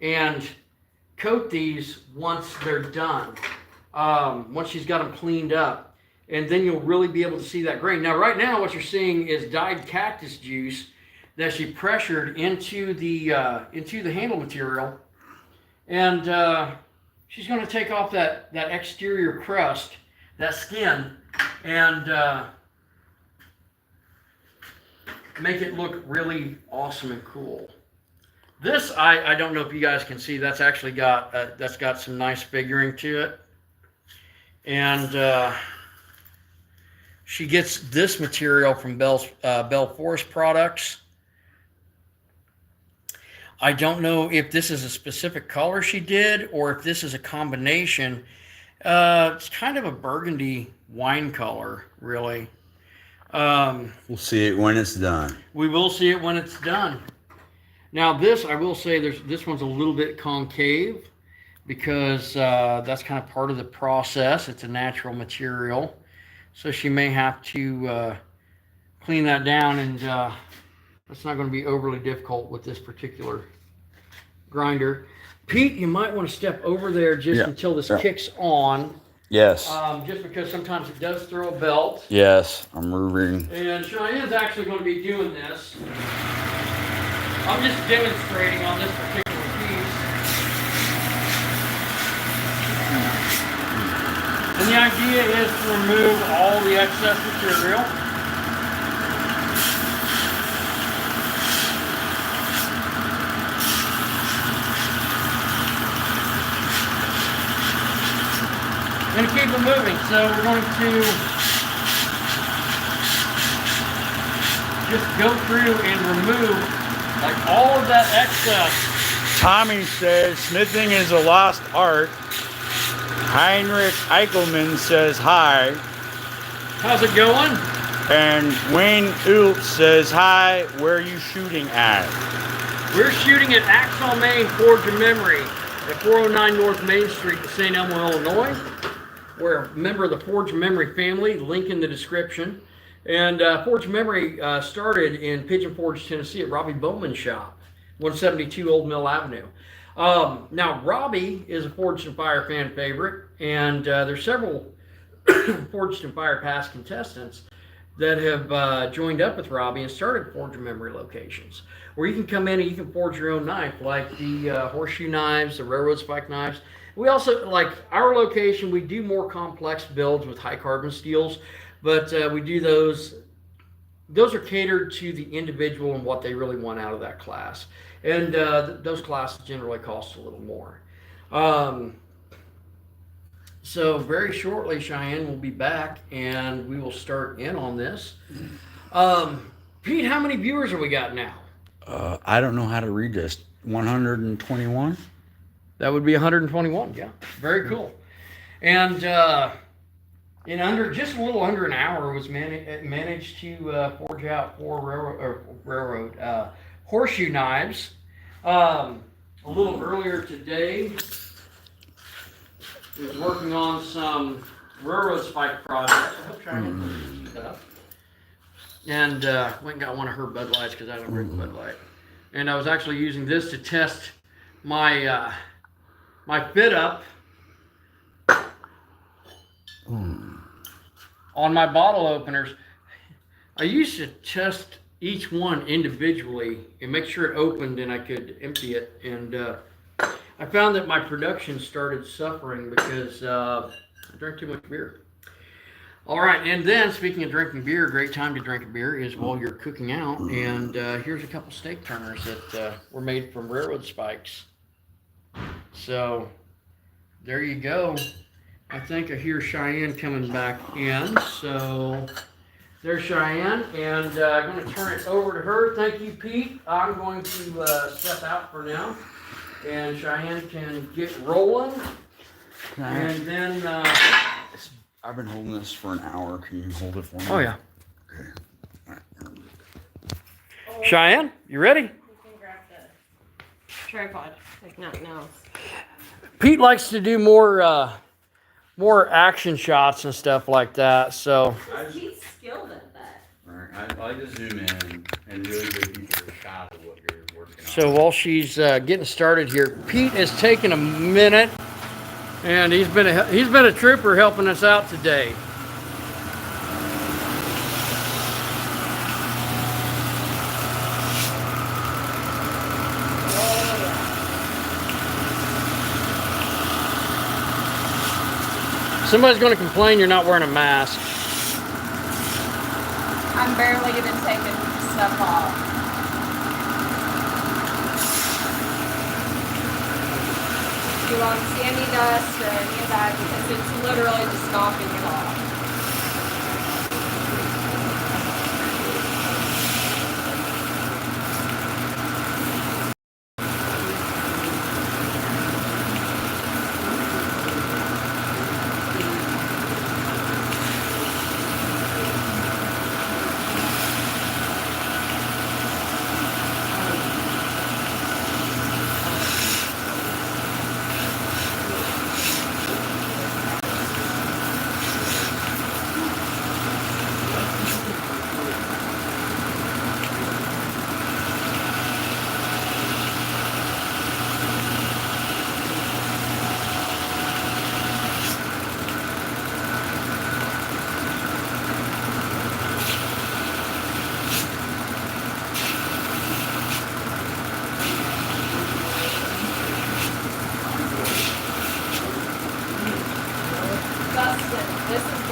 and coat these once they're done. Once she's got them cleaned up, and then you'll really be able to see that grain. Now, right now, what you're seeing is dyed cactus juice that she pressured into the handle material, and she's going to take off that exterior crust, that skin, and make it look really awesome and cool. This, I don't know if you guys can see, that's actually got some nice figuring to it. And she gets this material from Bell Forest Products. I don't know if this is a specific color she did or if this is a combination. It's kind of a burgundy wine color, really. We'll see it when it's done. We will see it when it's done. Now this, I will say, this one's a little bit concave, because that's kind of part of the process. It's a natural material, so she may have to clean that down, and that's not going to be overly difficult with this particular grinder. Pete, you might want to step over there just until this kicks on. Yes. Just because sometimes it does throw a belt. Yes, I'm moving. And Cheyenne's actually going to be doing this. I'm just demonstrating on this particular piece. And the idea is to remove all the excess material. And keep it moving. So we're going to just go through and remove like all of that excess. Tommy says smithing is a lost art. Heinrich Eichelman says hi. How's it going? And Wayne Ult says hi. Where are you shooting at? We're shooting at Axle Main Forge of Memory at 409 North Main Street in St. Elmo, Illinois. We're a member of the Forge of Memory family, link in the description. And Forge of Memory started in Pigeon Forge, Tennessee at Robbie Bowman's shop, 172 Old Mill Avenue. Now, Robbie is a Forged in Fire fan favorite, and there's several Forged in Fire past contestants that have joined up with Robbie and started Forge of Memory locations, where you can come in and you can forge your own knife, like the horseshoe knives, the railroad spike knives. We also, like our location, we do more complex builds with high carbon steels, but we do those. Those are catered to the individual and what they really want out of that class. And those classes generally cost a little more. So very shortly, Cheyenne will be back and we will start in on this. Pete, how many viewers have we got now? I don't know how to read this. 121? That would be 121, yeah. Very cool. And in just a little under an hour, was managed to forge out 4 railroad horseshoe knives. A little earlier today, was working on some railroad spike projects. I hope Cheyenne can keep that up. And went and got one of her Bud Lights because I don't drink Bud Light. And I was actually using this to test my my fit up on my bottle openers. I used to test each one individually and make sure it opened and I could empty it. And I found that my production started suffering because I drank too much beer. All right, and then speaking of drinking beer, a great time to drink a beer is while you're cooking out. And here's a couple steak turners that were made from railroad spikes. So there you go. I think I hear Cheyenne coming back in. So there's Cheyenne, and I'm going to turn it over to her. Thank you, Pete. I'm going to step out for now, and Cheyenne can get rolling. And then I've been holding this for an hour. Can you hold it for me? oh yeah, Okay. All right. Cheyenne, you ready? You can grab the tripod, like nothing else. Pete likes to do more action shots and stuff like that. So He's skilled at that. All right. I like to zoom in and really give people a shot of what you're working on. So while she's getting started here, Pete has taken a minute, and he's been a trooper helping us out today. Somebody's going to complain you're not wearing a mask. I'm barely even taking stuff off. You won't see any dust or any of that because it's literally just knocking it off.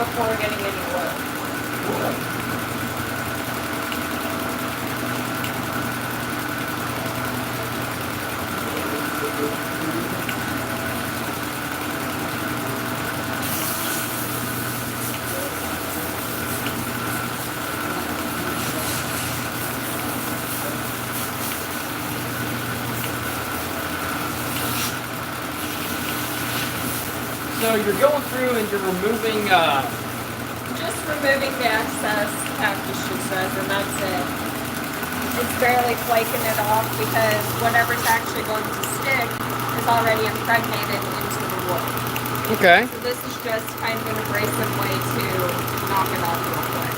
before getting any wood. So you're going through and you're removing, Just removing the excess cactus juices, and that's it. It's barely flaking it off because whatever's actually going to stick is already impregnated into the wood. okay. So this is just kind of an abrasive way to knock it off real quick.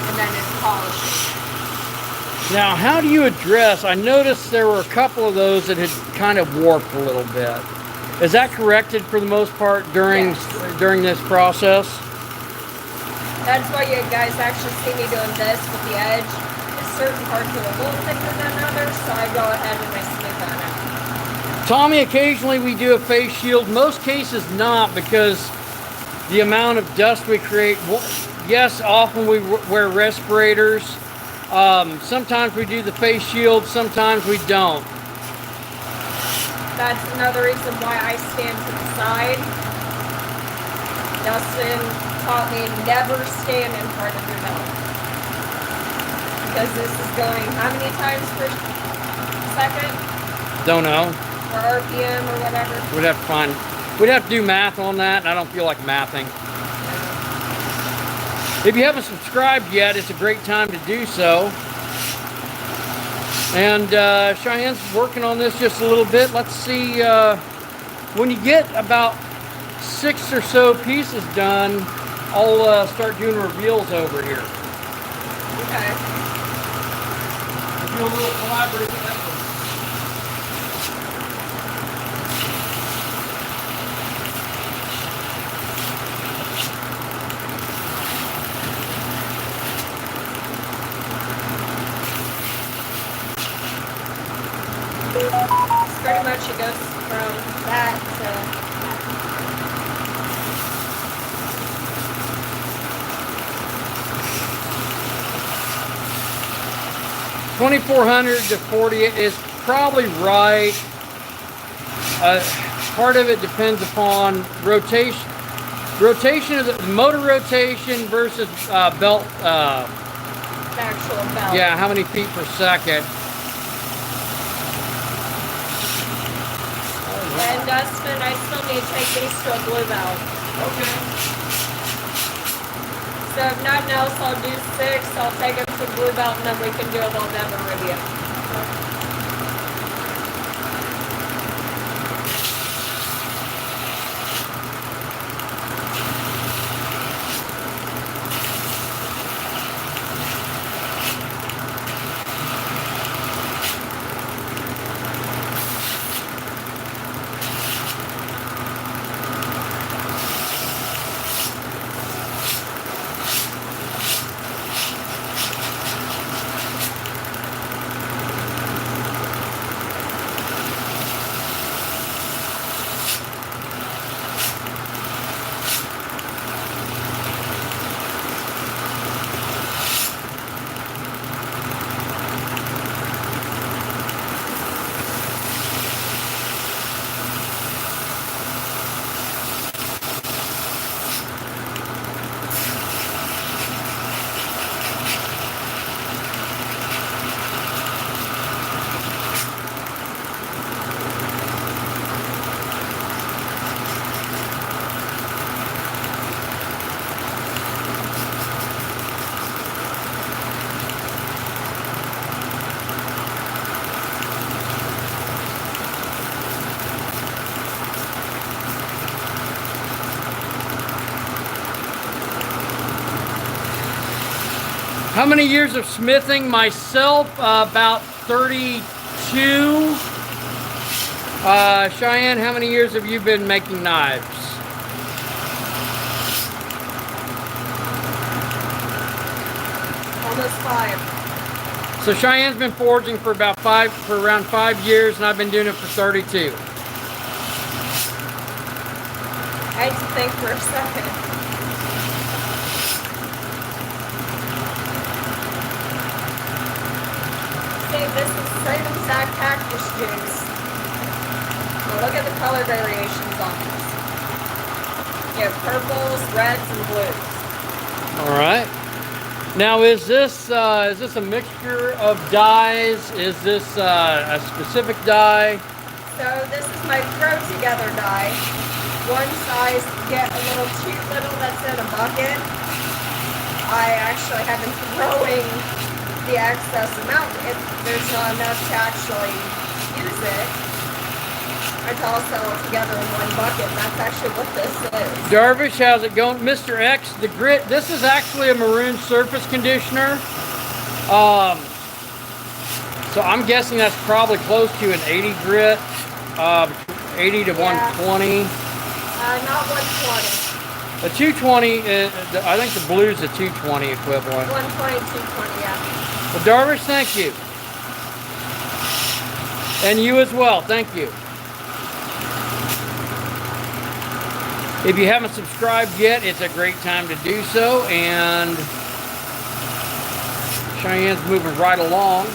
And then it's polishing. Now, how do you address, I noticed there were a couple of those that had kind of warped a little bit. Is that corrected for the most part during Yes. during this process? That's why you guys actually see me doing this with the edge. Certain parts are a little thicker than others, so I go ahead and I smooth that out. Tommy, occasionally we do a face shield. Most cases not, because the amount of dust we create. Yes, often we wear respirators. Sometimes we do the face shield, sometimes we don't. That's another reason why I stand to the side. Dustin taught me never stand in front of your nose. Because this is going how many times per second? Don't know. Or RPM or whatever. We'd have to do math on that, and I don't feel like mathing. If you haven't subscribed yet, it's a great time to do so. And Cheyenne's working on this just a little bit. Let's see, when you get about 6 or so pieces done, I'll start doing reveals over here. Okay. Do a little collaborative effort. Pretty much it goes from that to 2,400 to 40 is probably right. Part of it depends upon rotation of the motor rotation versus belt. the actual belt. Yeah, how many feet per second? And Dustin, I still need to take these to a blue belt. Okay. So if nothing else, I'll do 6. I'll take them to blue belt, and then we can do a little demo review. How many years of smithing? Myself, about 32. Cheyenne, how many years have you been making knives? Almost 5. So Cheyenne's been forging for around 5 years, and I've been doing it for 32. I had to think for a second. say this is the same exact cactus juice. Now look at the color variations on this. You have purples, reds, and blues. All right. Now, is this a mixture of dyes? Is this a specific dye? So this is my throw together dye. One size, get a little cute little that's in a bucket. I actually have been throwing the excess amount if there's not enough to actually use it. I toss it all together in one bucket, and that's actually what this is. Darvish, how's it going? Mr. X, the grit, this is actually a maroon surface conditioner. So I'm guessing that's probably close to an 80 grit, 80 to 120. Not 120. The 220, I think the blue's a 220 equivalent. 120, 220, yeah. Well, Darvish, thank you. And you as well, thank you. If you haven't subscribed yet, it's a great time to do so. And Cheyenne's moving right along.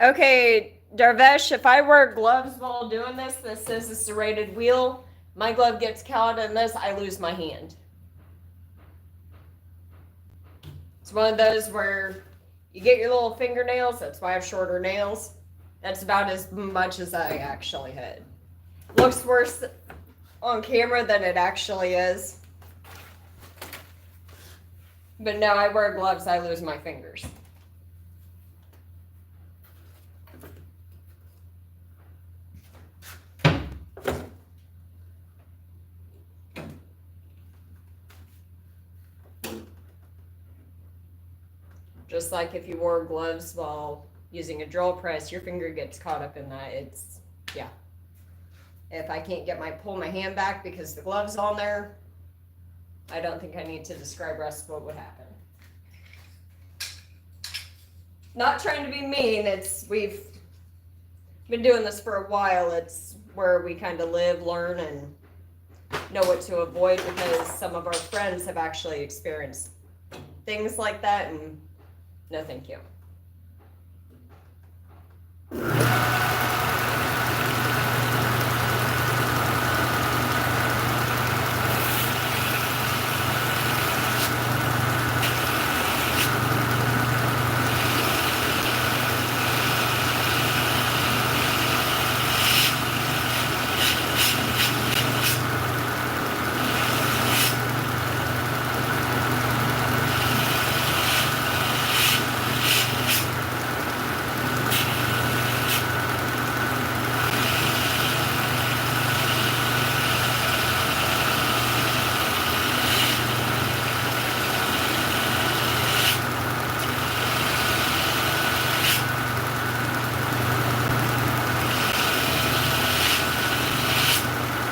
Okay, Darvesh, if I wear gloves while doing this, this is a serrated wheel. My glove gets caught in this, I lose my hand. It's one of those where you get your little fingernails. That's why I have shorter nails. That's about as much as I actually had. Looks worse on camera than it actually is. But now I wear gloves, I lose my fingers. Just like if you wore gloves while using a drill press, your finger gets caught up in that. It's, yeah. If I can't pull my hand back because the glove's on there, I don't think I need to describe the rest of what would happen. Not trying to be mean, we've been doing this for a while. It's where we kind of live, learn, and know what to avoid because some of our friends have actually experienced things like that, and no thank you.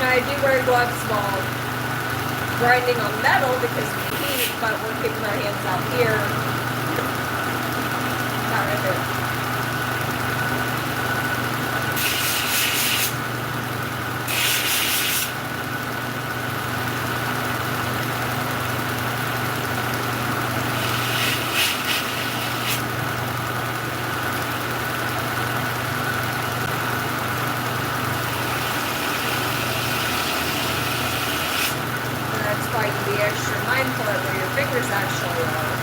I do wear gloves while grinding on metal because of the heat, but we're keeping our hands out here. Not right there. Be extra mindful of where your fingers actually are.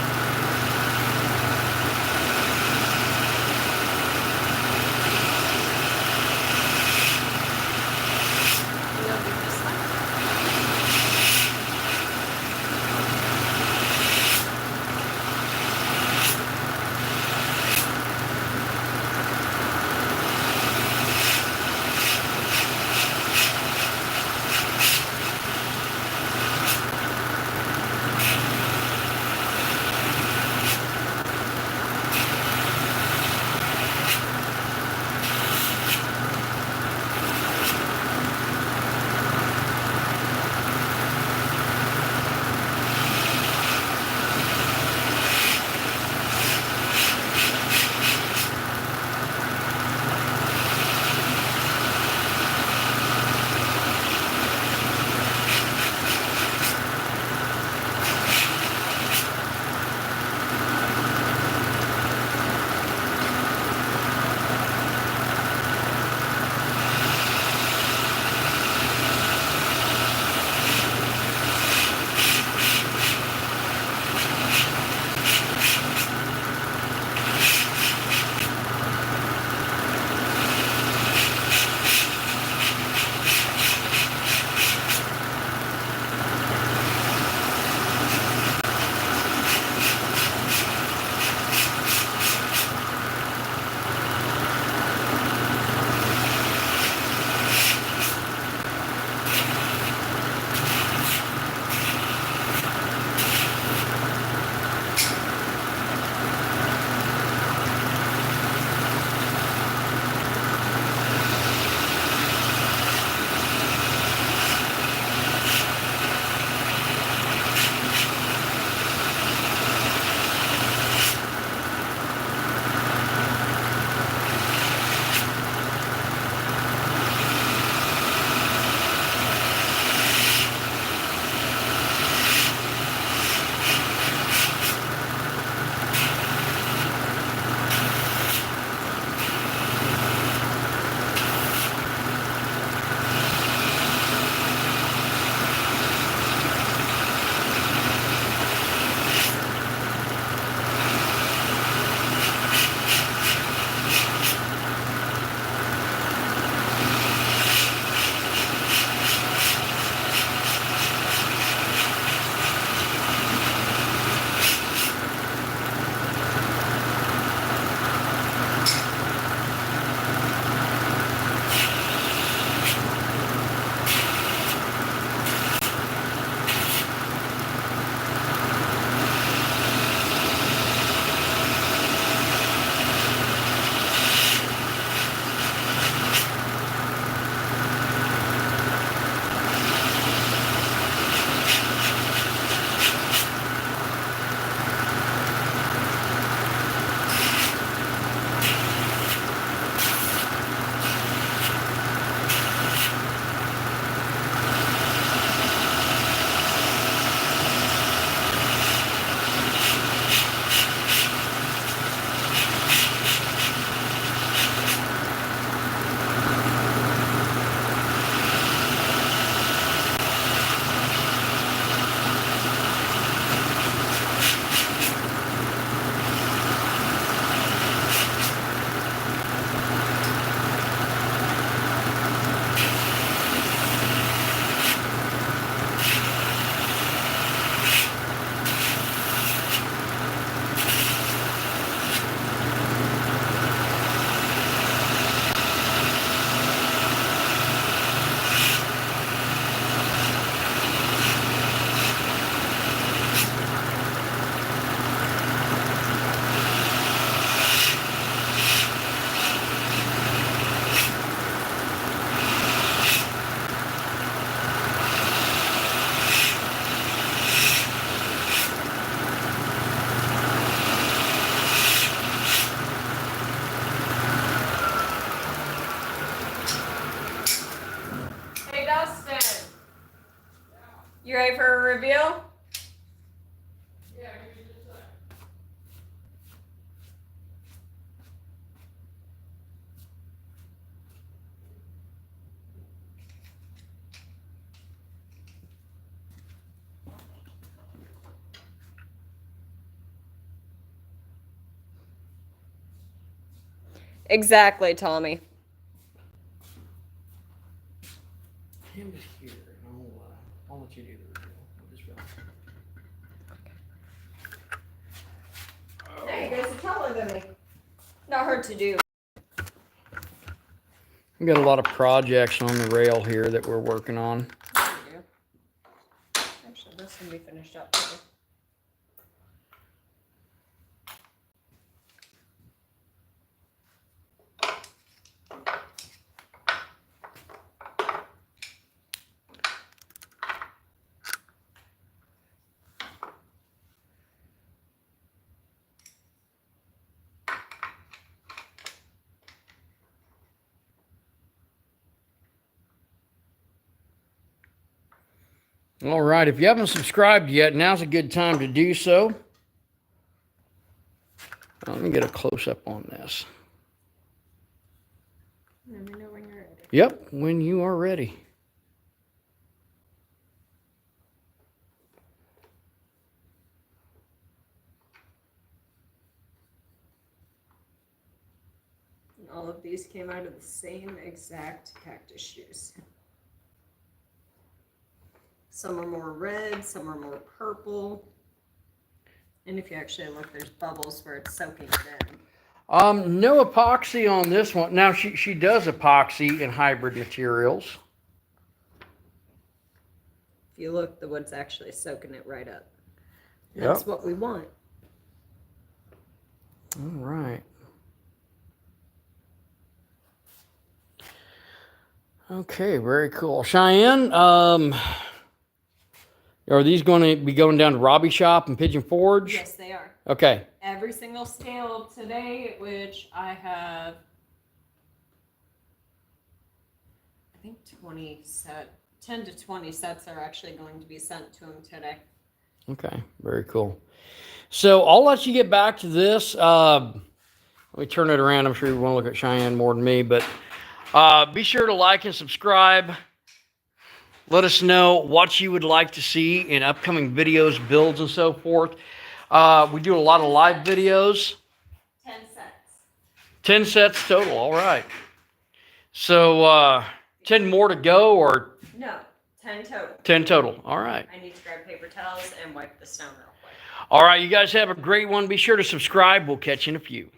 Exactly, Tommy. Him is here, and I'll let you do the review. I'll just There you go, so taller than me. Not hard to do. We've got a lot of projects on the rail here that we're working on. Actually, this can be finished up too. All right, if you haven't subscribed yet, now's a good time to do so. Let me get a close-up on this. Let me know when you're ready. Yep, when you are ready. And all of these came out of the same exact cactus shoes. Some are more red, some are more purple. And if you actually look, there's bubbles where it's soaking it in. No epoxy on this one. Now, she does epoxy in hybrid materials. If you look, the wood's actually soaking it right up. Yep. That's what we want. All right. Okay, very cool. Cheyenne, are these going to be going down to Robbie Shop and Pigeon Forge? Yes, they are. Okay. Every single scale today, which I have, I think 10 to 20 sets are actually going to be sent to them today. Okay, very cool. So I'll let you get back to this. Let me turn it around. I'm sure you want to look at Cheyenne more than me, but be sure to like and subscribe. Let us know what you would like to see in upcoming videos, builds, and so forth. We do a lot of live videos. 10 sets. 10 sets total, all right. So 10 more to go, or? No, 10 total. 10 total, all right. I need to grab paper towels and wipe this down real quick. All right, you guys have a great one. Be sure to subscribe. We'll catch you in a few.